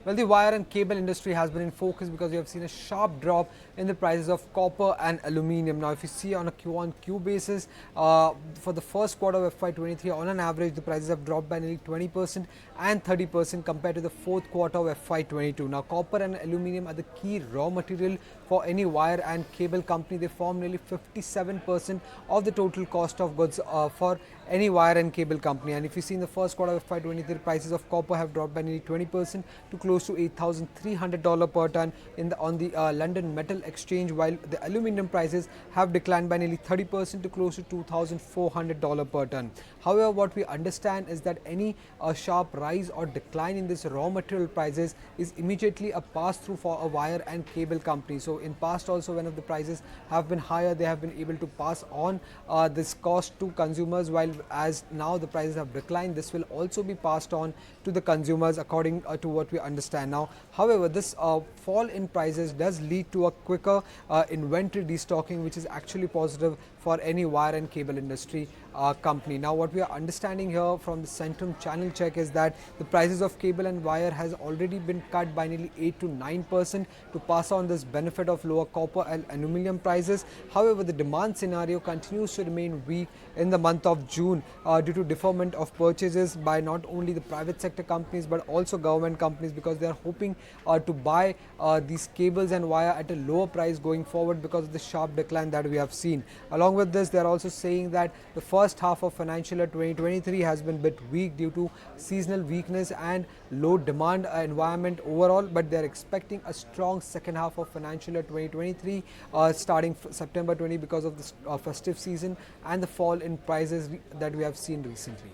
Well, the wire and cable industry has been in focus because we have seen a sharp drop in the prices of copper and aluminium. Now, if you see on a Q-on-Q basis, for the first quarter of FY23, on an average, the prices have dropped by nearly 20% and 30% compared to the fourth quarter of FY22. Now, copper and aluminium are the key raw material for any wire and cable company. They form nearly 57% of the total cost of goods for any wire and cable company. And if you see in the first quarter of FY23, the prices of copper have dropped by nearly 20% to close to $8,300 per ton on the London Metal Exchange, while the aluminium prices have declined by nearly 30% to close to $2,400 per ton. However, what we understand is that any sharp rise or decline in this raw material prices is immediately a pass through for a wire and cable company. So in past also, when the prices have been higher, they have been able to pass on this cost to consumers, while as now the prices have declined, this will also be passed on to the consumers according to what we understand now. However, this fall in prices does lead to a quicker inventory destocking, which is actually positive for any wire and cable industry company. Now, what we are understanding here from the Centrum channel check is that the prices of cable and wire has already been cut by nearly 8 to 9% to pass on this benefit of lower copper and aluminium prices. However, the demand scenario continues to remain weak in the month of June due to deferment of purchases by not only the private sector companies but also government companies, because they are hoping to buy these cables and wire at a lower price going forward because of the sharp decline that we have seen. Along with this, they are also saying that the first half of financial year 2023 has been a bit weak due to seasonal weakness and low demand environment overall, but they are expecting a strong second half of financial year 2023 starting September 20 because of the festive season and the fall in prices that we have seen recently.